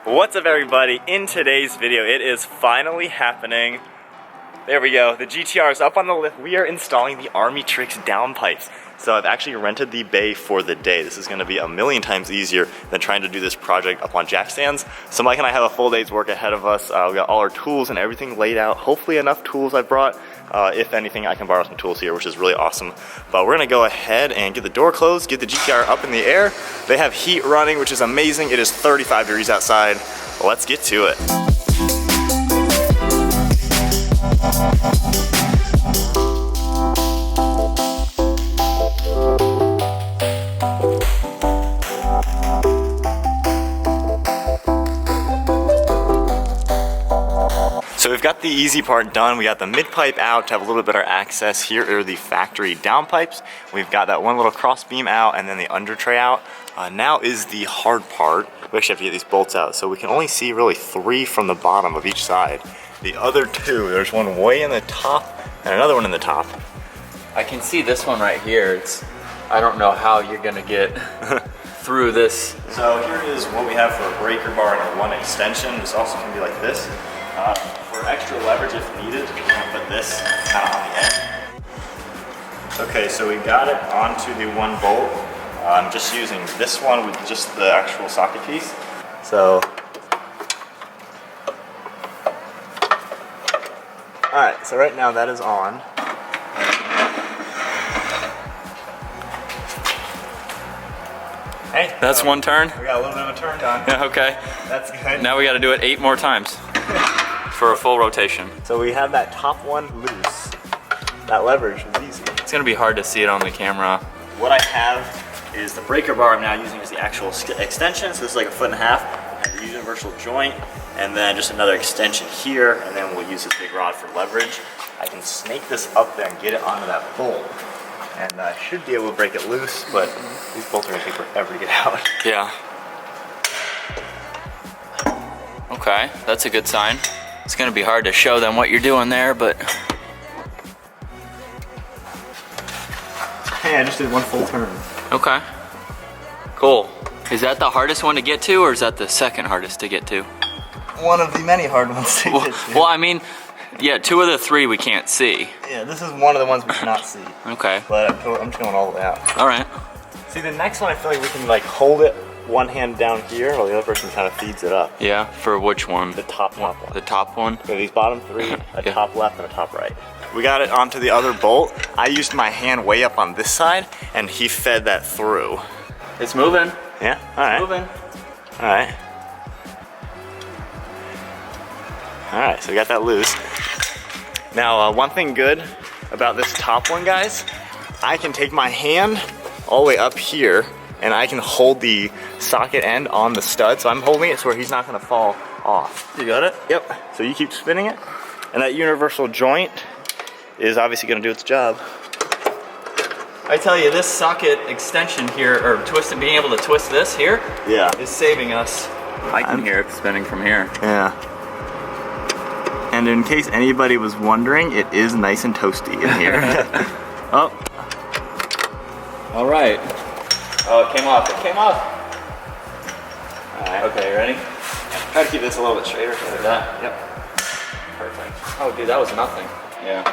What's up, everybody? In today's video, it is finally happening. There we go. The GT-R is up on the lift. We are installing the Armytrix Downpipes. So I've actually rented the bay for the day. This is going to be a million times easier than trying to do this project up on jack stands. So Mike and I have a full day's work ahead of us. We got all our tools and everything laid out. Hopefully enough tools I brought. If anything, I can borrow some tools here, which is really awesome. But we're gonna go ahead and get the door closed, get the GT-R up in the air. They have heat running, which is amazing. It is 35 degrees outside. Let's get to it. So we've got the easy part done. We got the mid pipe out to have a little bit better access. Here are the factory downpipes. We've got that one little cross beam out and then the under tray out. Now is the hard part. We actually have to get these bolts out. So we can only see really 3 from the bottom of each side. The other 2, there's one way in the top and another one in the top. I can see this one right here. I don't know how you're gonna get through this. So here is what we have for a breaker bar and one extension. This also can be like this. For extra leverage if needed, we're gonna put this kind of on the end. Okay, so we got it onto the one bolt. I'm just using this one with just the actual socket piece. So, all right, so right now that is on. Hey, that's one turn? We got a little bit of a turn done. Yeah, okay. That's good. Now we gotta do it 8 more times for a full rotation. So we have that top one loose. That leverage was easy. It's gonna be hard to see it on the camera. What I have is the breaker bar I'm now using as the actual extension. So this is like 1.5 feet, and the universal joint, and then just another extension here, and then we'll use this big rod for leverage. I can snake this up there and get it onto that bolt. And I should be able to break it loose, but these bolts are gonna take forever to get out. Yeah. Okay, that's a good sign. It's gonna be hard to show them what you're doing there, but. Hey, I just did one full turn. Okay, cool. Is that the hardest one to get to, or is that the second hardest to get to? One of the many hard ones to get to. Well, I mean, yeah, 2 of the 3 we can't see. Yeah, this is one of the ones we cannot see. Okay. But I'm just going all the way out. All right. See, the next one I feel like we can like hold it one hand down here while the other person kind of feeds it up. Yeah, for which one? The top one. The top one? So these bottom 3, a Yeah. top left and a top right. We got it onto the other bolt. I used my hand way up on this side and he fed that through. It's moving. Yeah, all right. Moving. All right. All right, so we got that loose. Now, one thing good about this top one, guys, I can take my hand all the way up here and I can hold the socket end on the stud. So I'm holding it so where he's not gonna fall off. You got it? Yep. So you keep spinning it. And that universal joint is obviously gonna do its job. I tell you, this socket extension here, or being able to twist this here, Yeah. is saving us. I can hear it spinning from here. Yeah. And in case anybody was wondering, it is nice and toasty in here. Oh. All right. Oh, it came off. It came off. All right. Okay, you ready? Try to keep this a little bit straighter. Like that? Yep. Perfect. Oh, dude, that was nothing. Yeah.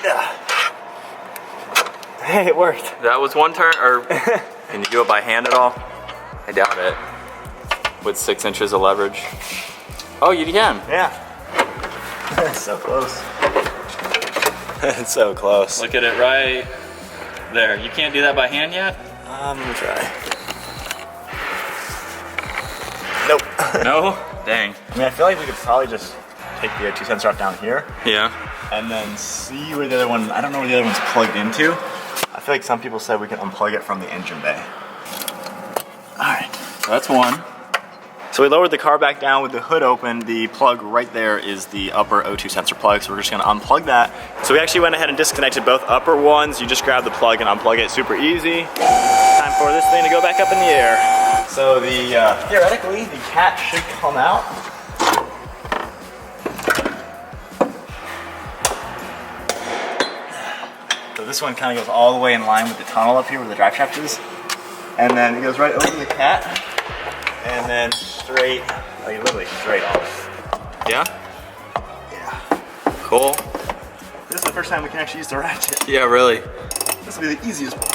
Yeah. Hey, it worked. That was one turn, or can you do it by hand at all? I doubt it. With 6 inches of leverage. Oh, you can. Yeah. So close. It's so close. Look at it right there. You can't do that by hand yet? I'm gonna try. Nope. No? Dang. I mean, I feel like we could probably just take the 2 sensor off down here Yeah. and then see where the other one, I don't know where the other one's plugged into. I feel like some people said we can unplug it from the engine bay. All right. That's one. So we lowered the car back down with the hood open. The plug right there is the upper O2 sensor plug, so we're just gonna unplug that. So we actually went ahead and disconnected both upper ones. You just grab the plug and unplug it, super easy. Time for this thing to go back up in the air. So the theoretically, the cat should come out. So this This one kind of goes all the way in line with the tunnel up here where the drive shaft is. And then it goes right over the cat. And then straight, like literally straight off. Yeah? Yeah. Cool. This is the first time we can actually use the ratchet. Yeah, really. This will be the easiest one.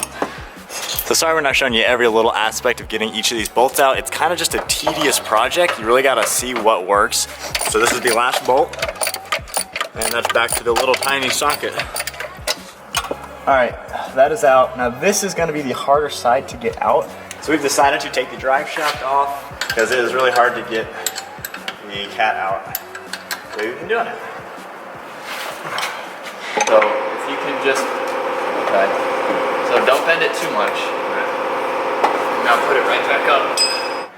So sorry we're not showing you every little aspect of getting each of these bolts out. It's kind of just a tedious project. You really gotta see what works. So this is the last bolt. And that's back to the little tiny socket. All right, that is out. Now this is gonna be the harder side to get out. So we've decided to take the drive shaft off because it is really hard to get the cat out. So we've been doing it. So if you can just, okay. So don't bend it too much. Now put it right back up.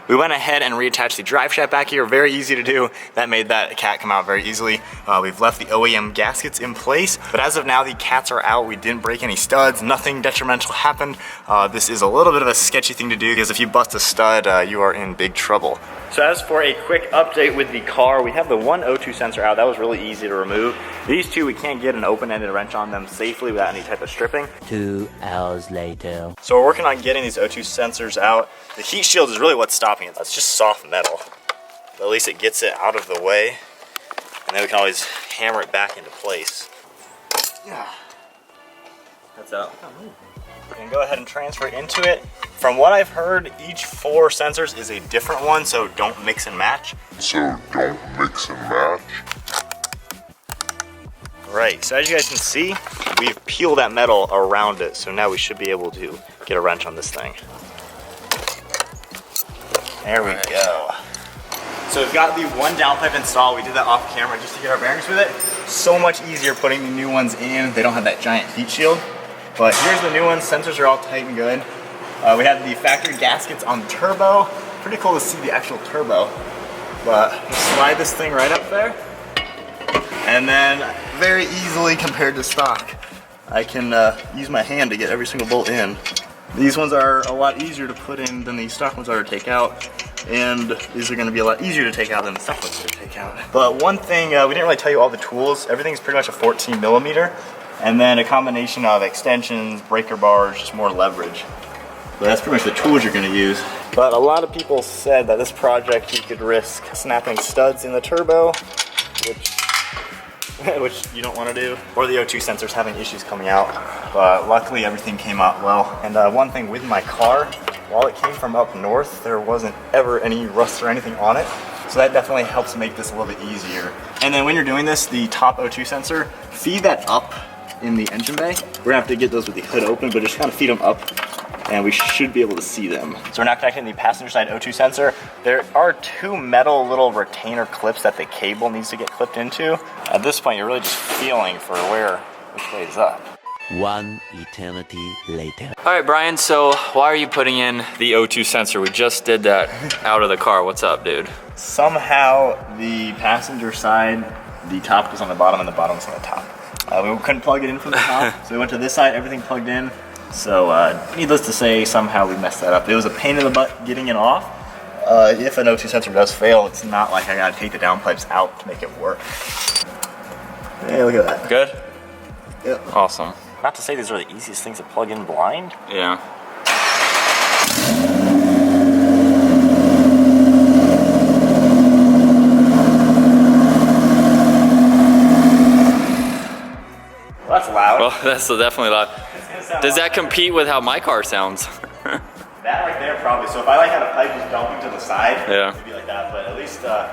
We went ahead and reattached the drive shaft back here. Very easy to do. That made that cat come out very easily. We've left the OEM gaskets in place, but as of now, the cats are out. We didn't break any studs. Nothing detrimental happened. This is a little bit of a sketchy thing to do because if you bust a stud, you are in big trouble. So as for a quick update with the car, we have the one O2 sensor out. That was really easy to remove. These two, we can't get an open-ended wrench on them safely without any type of stripping. 2 hours later. So we're working on getting these O2 sensors out. The heat shield is really what's stopping it. It's just soft metal. But at least it gets it out of the way. And then we can always hammer it back into place. Yeah. That's out. We can go ahead and transfer it into it. From what I've heard, each 4 sensors is a different one, so don't mix and match. Right, so as you guys can see, we've peeled that metal around it, so now we should be able to get a wrench on this thing. There we go. So we've got the one downpipe installed. We did that off camera just to get our bearings with it. So much easier putting the new ones in. They don't have that giant heat shield. But here's the new ones. Sensors are all tight and good. We have the factory gaskets on the turbo. Pretty cool to see the actual turbo. But we'll slide this thing right up there. And then very easily compared to stock, I can use my hand to get every single bolt in. These ones are a lot easier to put in than the stock ones are to take out. And these are gonna be a lot easier to take out than the stock ones are to take out. But one thing, we didn't really tell you all the tools. Everything's pretty much a 14 millimeter. And then a combination of extensions, breaker bars, just more leverage. But that's pretty much the tools you're gonna use. But a lot of people said that this project you could risk snapping studs in the turbo, which you don't want to do, or the O2 sensors having issues coming out. But luckily everything came out well. And one thing with my car, while it came from up north, there wasn't ever any rust or anything on it. So that definitely helps make this a little bit easier. And then when you're doing this, the top O2 sensor, feed that up in the engine bay. We're gonna have to get those with the hood open, but just kind of feed them up and we should be able to see them. So we're now connecting the passenger side O2 sensor. There are 2 metal little retainer clips that the cable needs to get clipped into. At this point, you're really just feeling for which way is up. 1 eternity later. All right, Brian, so why are you putting in the O2 sensor? We just did that out of the car. What's up, dude? Somehow the passenger side, the top was on the bottom and the bottom was on the top. We couldn't plug it in from the top, so we went to this side, everything plugged in. So needless to say, somehow we messed that up. It was a pain in the butt getting it off. If an O2 sensor does fail, it's not like I gotta take the downpipes out to make it work. Hey, look at that. Good? Yep. Awesome. Not to say these are the easiest things to plug in blind. Yeah. Well, that's loud. Well, that's definitely loud. Does that compete with how my car sounds? That right there probably. So if I had a pipe just dumping to the side, yeah, it'd be like that. But at least I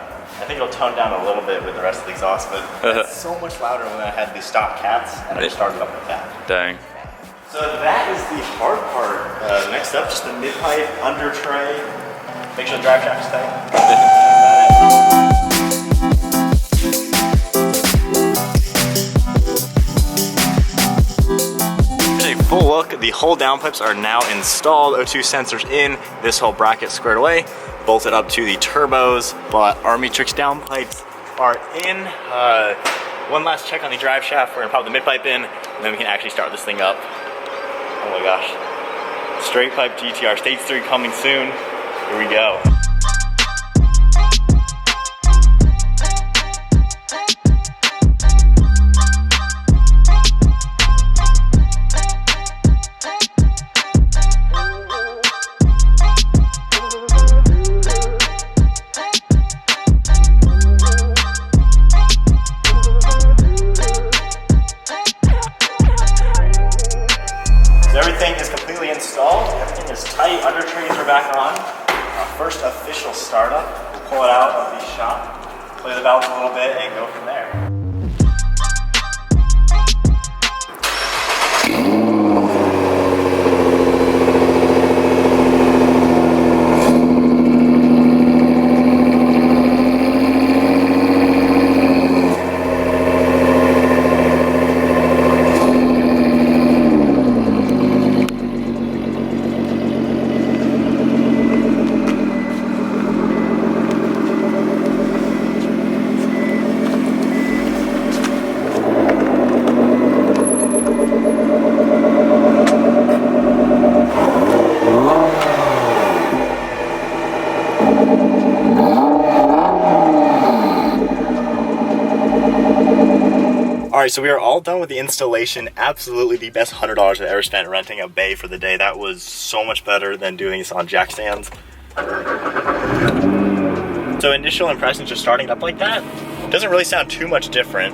think it'll tone down a little bit with the rest of the exhaust. But it's so much louder when I had the stock cats and I just started up with that. Dang. So that is the hard part. Next up, just the mid pipe under tray. Make sure the drive shaft is tight. Full look, the whole downpipes are now installed, O2 sensors in, this whole bracket squared away, bolted up to the turbos, but Armytrix downpipes are in. One last check on the drive shaft, we're gonna pop the mid pipe in, and then we can actually start this thing up. Oh my gosh. Straight pipe GT-R, stage 3 coming soon. Here we go. So everything is completely installed. Everything is tight. Under trays are back on. First official startup. We'll pull it out of the shop, play the valves a little bit, and go from there. Alright, so we are all done with the installation. Absolutely the best $100 I've ever spent renting a bay for the day. That was so much better than doing this on jack stands. So initial impressions just starting it up like that, doesn't really sound too much different,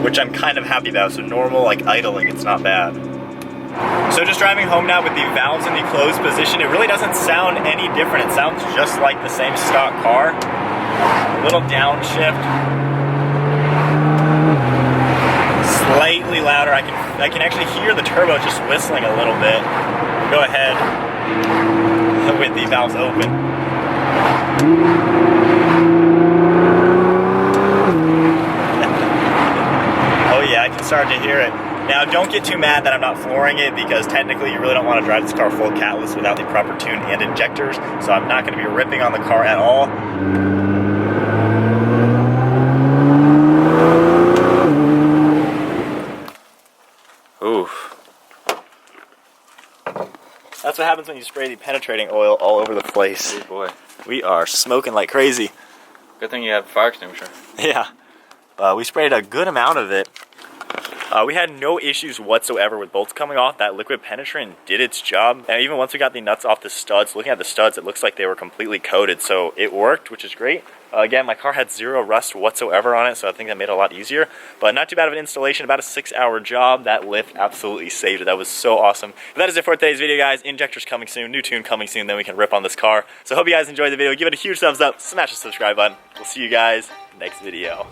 which I'm kind of happy about. So normal, like idling, it's not bad. So just driving home now with the valves in the closed position, it really doesn't sound any different. It sounds just like the same stock car. A little downshift. Slightly louder. I can actually hear the turbo just whistling a little bit. Go ahead with the valves open. Oh yeah, I can start to hear it. Now don't get too mad that I'm not flooring it, because technically you really don't want to drive this car full catless without the proper tune and injectors, so I'm not going to be ripping on the car at all. Oof. That's what happens when you spray the penetrating oil all over the place. Oh boy. We are smoking like crazy. Good thing you have a fire extinguisher. Yeah. We sprayed a good amount of it. We had no issues whatsoever with bolts coming off. That liquid penetrant did its job. And even once we got the nuts off the studs, looking at the studs, it looks like they were completely coated. So it worked, which is great. Again, my car had zero rust whatsoever on it, so I think that made it a lot easier. But not too bad of an installation, about a 6-hour job. That lift absolutely saved it. That was so awesome. But that is it for today's video, guys. Injectors coming soon, new tune coming soon, then we can rip on this car. So hope you guys enjoyed the video. Give it a huge thumbs up, smash the subscribe button. We'll see you guys next video.